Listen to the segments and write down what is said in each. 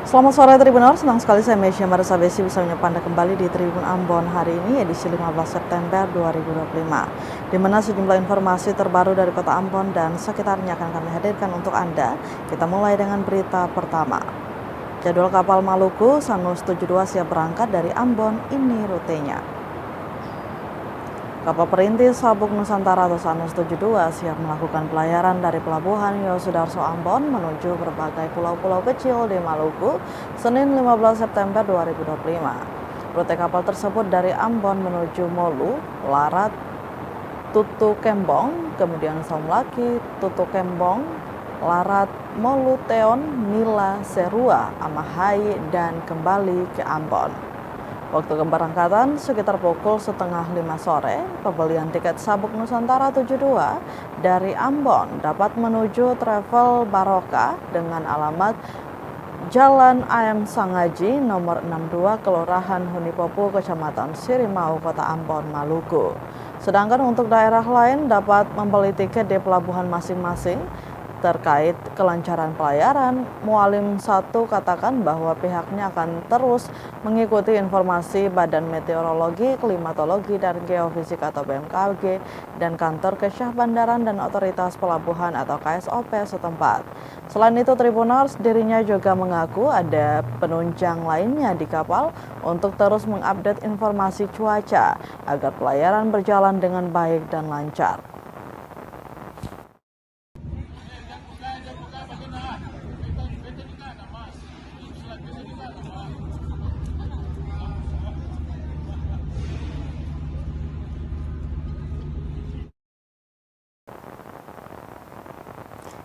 Selamat sore Tribuners, senang sekali saya Mesya Marisa Besi bisa menyapa Anda kembali di Tribun Ambon hari ini edisi 15 September 2025, di mana sejumlah informasi terbaru dari kota Ambon dan sekitarnya akan kami hadirkan untuk Anda. Kita mulai dengan berita pertama. Jadwal kapal Maluku Sanus 72 siap berangkat dari Ambon, ini rutenya. Kapal perintis Sabuk Nusantara atau Sanus 72 siap melakukan pelayaran dari Pelabuhan Yosudarso Ambon menuju berbagai pulau-pulau kecil di Maluku, Senin 15 September 2025. Rute kapal tersebut dari Ambon menuju Molu, Larat, Tutu Kembong, kemudian Saumlaki, Tutu Kembong, Larat, Molu Teon, Mila, Serua, Amahai, dan kembali ke Ambon. Waktu keberangkatan sekitar pukul 4:30 sore, pembelian tiket Sabuk Nusantara 72 dari Ambon dapat menuju Travel Baroka dengan alamat Jalan AM Sangaji nomor 62 Kelurahan Hunipopu, Kecamatan Sirimau, Kota Ambon, Maluku. Sedangkan untuk daerah lain dapat membeli tiket di pelabuhan masing-masing. Terkait kelancaran pelayaran, Mualim 1 katakan bahwa pihaknya akan terus mengikuti informasi Badan Meteorologi, Klimatologi, dan Geofisika atau BMKG dan Kantor Kesyah Bandaran dan Otoritas Pelabuhan atau KSOP setempat. Selain itu, Tribuners dirinya juga mengaku ada penunjang lainnya di kapal untuk terus mengupdate informasi cuaca agar pelayaran berjalan dengan baik dan lancar.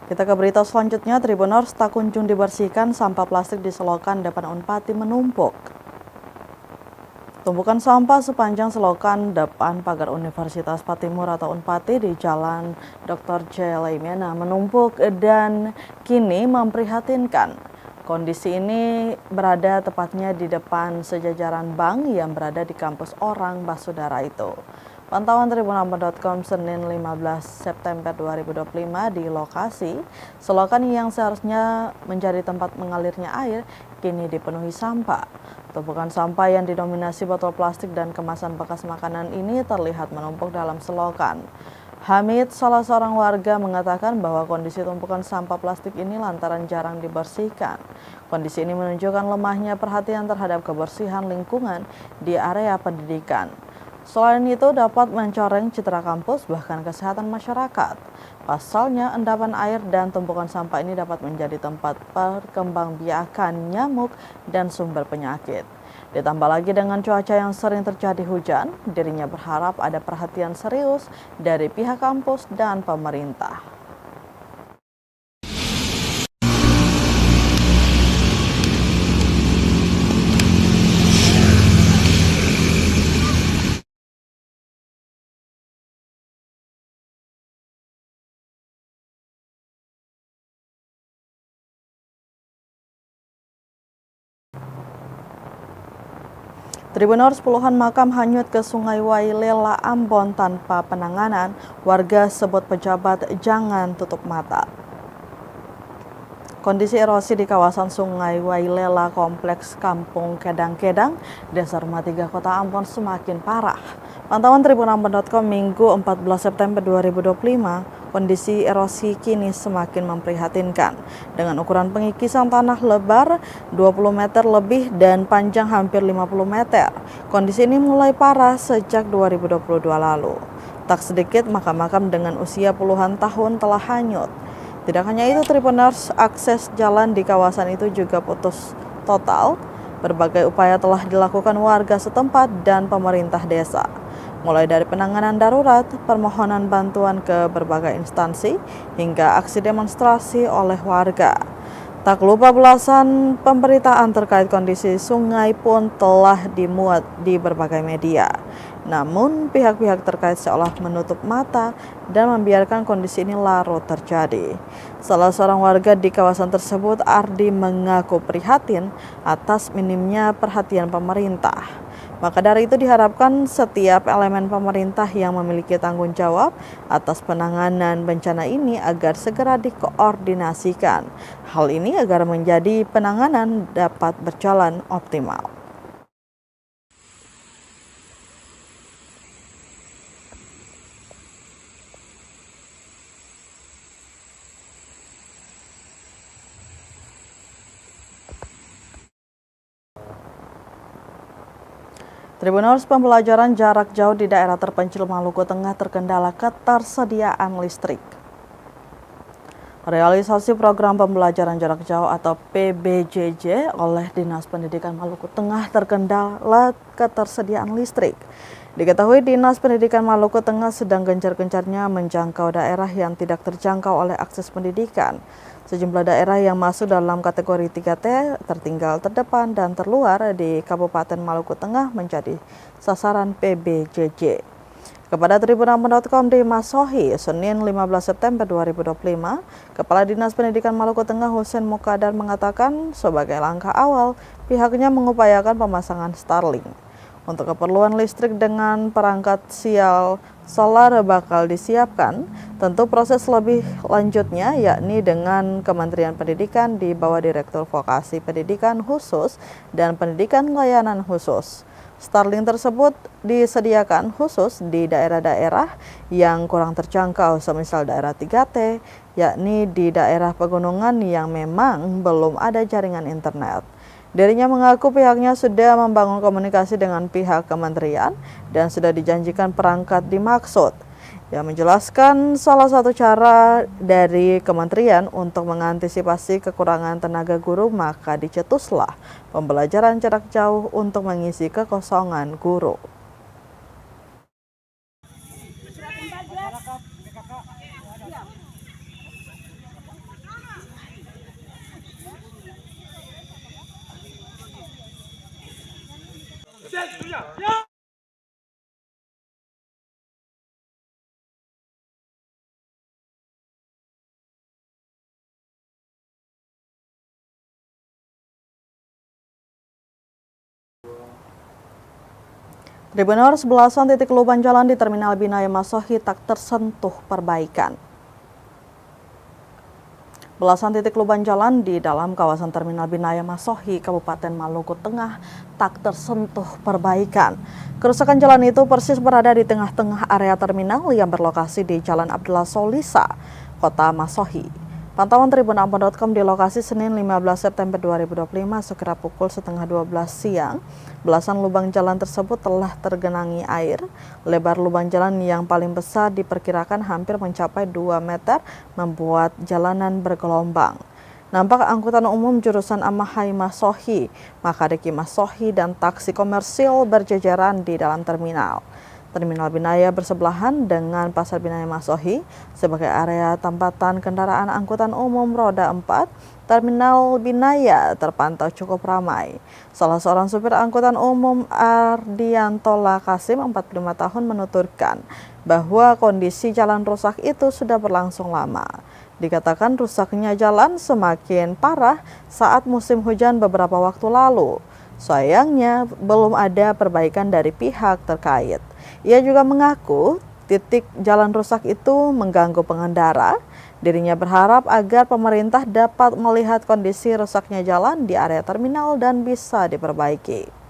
Kita ke berita selanjutnya, Tribuners tak kunjung dibersihkan, sampah plastik di selokan depan Unpati menumpuk. Tumpukan sampah sepanjang selokan depan pagar Universitas Patimur atau Unpati di Jalan Dr. J. Laimena menumpuk dan kini memprihatinkan. Kondisi ini berada tepatnya di depan sejajaran bank yang berada di kampus Orang Basudara itu. Pantauan tribunambon.com Senin 15 September 2025 di lokasi, selokan yang seharusnya menjadi tempat mengalirnya air kini dipenuhi sampah. Tumpukan sampah yang didominasi botol plastik dan kemasan bekas makanan ini terlihat menumpuk dalam selokan. Hamid, salah seorang warga, mengatakan bahwa kondisi tumpukan sampah plastik ini lantaran jarang dibersihkan. Kondisi ini menunjukkan lemahnya perhatian terhadap kebersihan lingkungan di area pendidikan. Selain itu dapat mencoreng citra kampus bahkan kesehatan masyarakat. Pasalnya endapan air dan tumpukan sampah ini dapat menjadi tempat perkembangbiakan nyamuk dan sumber penyakit. Ditambah lagi dengan cuaca yang sering terjadi hujan, dirinya berharap ada perhatian serius dari pihak kampus dan pemerintah. Tribuners, puluhan makam hanyut ke Sungai Wailela Ambon tanpa penanganan. Warga sebut pejabat jangan tutup mata. Kondisi erosi di kawasan Sungai Wailela Kompleks Kampung Kedang-Kedang, Desa Rumah 3, Kota Ambon semakin parah. Pantauan tribunambon.com Minggu 14 September 2025, kondisi erosi kini semakin memprihatinkan. Dengan ukuran pengikisan tanah lebar 20 meter lebih dan panjang hampir 50 meter. Kondisi ini mulai parah sejak 2022 lalu. Tak sedikit makam-makam dengan usia puluhan tahun telah hanyut. Tidak hanya itu, Tribuners, akses jalan di kawasan itu juga putus total. Berbagai upaya telah dilakukan warga setempat dan pemerintah desa. Mulai dari penanganan darurat, permohonan bantuan ke berbagai instansi, hingga aksi demonstrasi oleh warga. Tak lupa belasan pemberitaan terkait kondisi sungai pun telah dimuat di berbagai media. Namun pihak-pihak terkait seolah menutup mata dan membiarkan kondisi ini larut terjadi. Salah seorang warga di kawasan tersebut, Ardi, mengaku prihatin atas minimnya perhatian pemerintah. Maka dari itu diharapkan setiap elemen pemerintah yang memiliki tanggung jawab atas penanganan bencana ini agar segera dikoordinasikan. Hal ini agar menjadi penanganan dapat berjalan optimal. Tribuners, pembelajaran jarak jauh di daerah terpencil Maluku Tengah terkendala ketersediaan listrik. Realisasi program pembelajaran jarak jauh atau PBJJ oleh Dinas Pendidikan Maluku Tengah terkendala ketersediaan listrik. Diketahui Dinas Pendidikan Maluku Tengah sedang gencar-gencarnya menjangkau daerah yang tidak terjangkau oleh akses pendidikan. Sejumlah daerah yang masuk dalam kategori 3T tertinggal, terdepan, dan terluar di Kabupaten Maluku Tengah menjadi sasaran PBJJ. Kepada tribunambon.com di Masohi, Senin 15 September 2025, Kepala Dinas Pendidikan Maluku Tengah Husein Mukadar mengatakan sebagai langkah awal pihaknya mengupayakan pemasangan Starlink. Untuk keperluan listrik dengan perangkat sial solar bakal disiapkan. Tentu proses lebih lanjutnya yakni dengan Kementerian Pendidikan di bawah Direktur Vokasi Pendidikan Khusus dan Pendidikan Layanan Khusus. Starlink tersebut disediakan khusus di daerah-daerah yang kurang terjangkau, semisal daerah 3T, yakni di daerah pegunungan yang memang belum ada jaringan internet. Dirinya mengaku pihaknya sudah membangun komunikasi dengan pihak kementerian dan sudah dijanjikan perangkat dimaksud. Ia menjelaskan salah satu cara dari kementerian untuk mengantisipasi kekurangan tenaga guru maka dicetuslah pembelajaran jarak jauh untuk mengisi kekosongan guru. Tribuners, belasan titik lubang jalan di Terminal Binaya Masohi tak tersentuh perbaikan. Belasan titik lubang jalan di dalam kawasan Terminal Binaya Masohi, Kabupaten Maluku Tengah tak tersentuh perbaikan. Kerusakan jalan itu persis berada di tengah-tengah area terminal yang berlokasi di Jalan Abdullah Solisa, Kota Masohi. Pantauan tribunambon.com di lokasi Senin 15 September 2025 sekira pukul 11:30 siang. Belasan lubang jalan tersebut telah tergenangi air. Lebar lubang jalan yang paling besar diperkirakan hampir mencapai 2 meter membuat jalanan bergelombang. Nampak angkutan umum jurusan Amahai Masohi, Makadeki Masohi, dan taksi komersil berjejeran di dalam terminal. Terminal Binaya bersebelahan dengan Pasar Binaya Masohi sebagai area tempatan kendaraan angkutan umum roda 4. Terminal Binaya terpantau cukup ramai. Salah seorang supir angkutan umum Ardiantola Kasim, 45 tahun, menuturkan bahwa kondisi jalan rusak itu sudah berlangsung lama. Dikatakan rusaknya jalan semakin parah saat musim hujan beberapa waktu lalu. Sayangnya belum ada perbaikan dari pihak terkait. Ia juga mengaku titik jalan rusak itu mengganggu pengendara. Dirinya berharap agar pemerintah dapat melihat kondisi rusaknya jalan di area terminal dan bisa diperbaiki.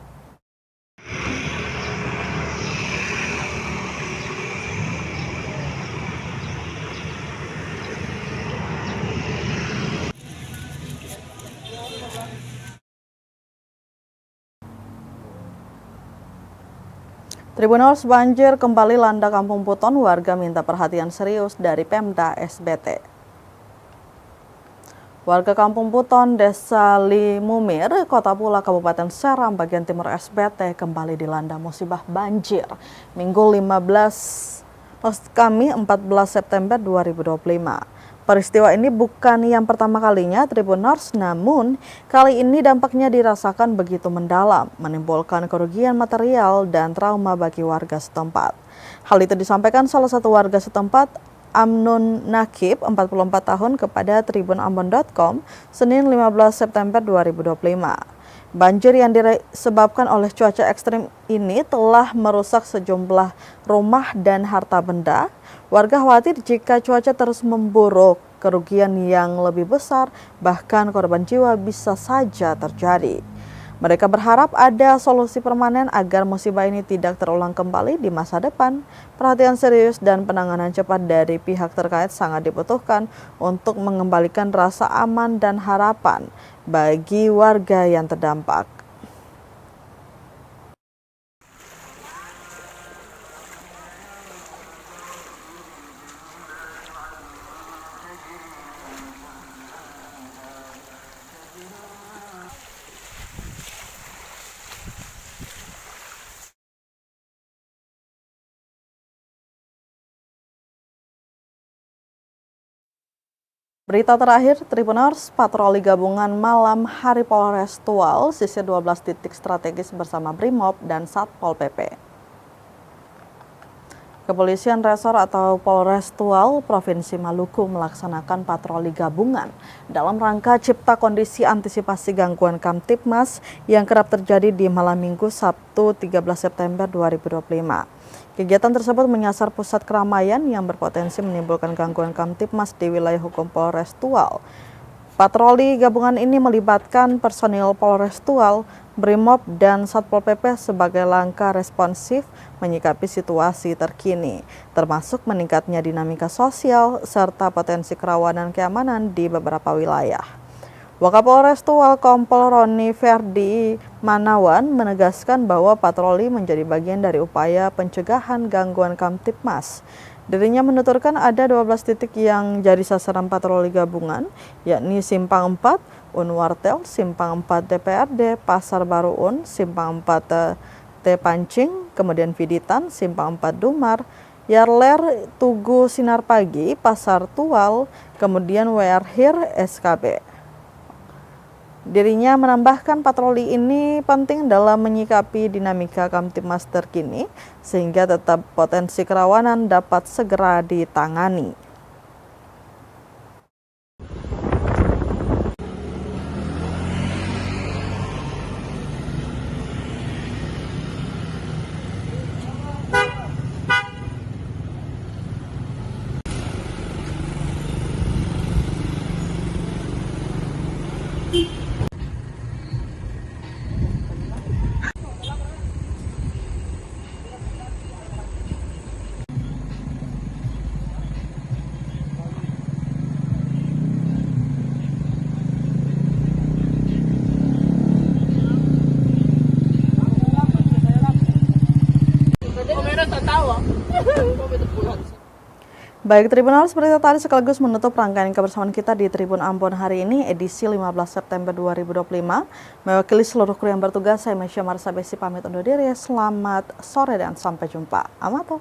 Tribuners, banjir kembali landa Kampung Puton, warga minta perhatian serius dari Pemda SBT. Warga Kampung Puton, Desa Limumir, Kota Pula, Kabupaten Seram, bagian timur SBT kembali dilanda musibah banjir. Minggu 14 September 2025. Peristiwa ini bukan yang pertama kalinya Tribuners, namun kali ini dampaknya dirasakan begitu mendalam, menimbulkan kerugian material dan trauma bagi warga setempat. Hal itu disampaikan salah satu warga setempat, Amnun Nakib, 44 tahun, kepada tribunambon.com Senin 15 September 2025. Banjir yang disebabkan oleh cuaca ekstrim ini telah merusak sejumlah rumah dan harta benda. Warga khawatir jika cuaca terus memburuk, kerugian yang lebih besar, bahkan korban jiwa bisa saja terjadi. Mereka berharap ada solusi permanen agar musibah ini tidak terulang kembali di masa depan. Perhatian serius dan penanganan cepat dari pihak terkait sangat dibutuhkan untuk mengembalikan rasa aman dan harapan bagi warga yang terdampak. Berita terakhir, Tribuners, patroli gabungan malam hari Polres Tual sisir 12 titik strategis bersama Brimob dan Satpol PP. Kepolisian Resor atau Polres Tual, Provinsi Maluku melaksanakan patroli gabungan dalam rangka cipta kondisi antisipasi gangguan Kamtibmas yang kerap terjadi di malam Minggu Sabtu 13 September 2025. Kegiatan tersebut menyasar pusat keramaian yang berpotensi menimbulkan gangguan Kamtibmas di wilayah hukum Polres Tual. Patroli gabungan ini melibatkan personil Polres Tual, Brimob, dan Satpol PP sebagai langkah responsif menyikapi situasi terkini, termasuk meningkatnya dinamika sosial serta potensi kerawanan keamanan di beberapa wilayah. Wakapolres Tual Kompol Roni Ferdi Manawan menegaskan bahwa patroli menjadi bagian dari upaya pencegahan gangguan Kamtibmas. Dirinya menuturkan ada 12 titik yang jadi sasaran patroli gabungan, yakni Simpang 4, Unwartel, Simpang 4 DPRD, Pasar Baru Un, Simpang 4 T Pancing, kemudian Viditan, Simpang 4 Dumar, Yarler, Tugu Sinar Pagi, Pasar Tual, kemudian Werhir SKB. Dirinya menambahkan patroli ini penting dalam menyikapi dinamika Kamtibmas terkini sehingga tetap potensi kerawanan dapat segera ditangani. Baik, Tribunal, seperti tadi sekaligus menutup rangkaian kebersamaan kita di Tribun Ambon hari ini, edisi 15 September 2025. Mewakili seluruh kru yang bertugas, saya Mesya Marsabesi pamit undur diri. Selamat sore dan sampai jumpa. Amato.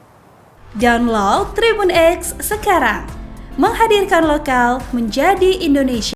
Download Tribun X sekarang. Menghadirkan lokal menjadi Indonesia.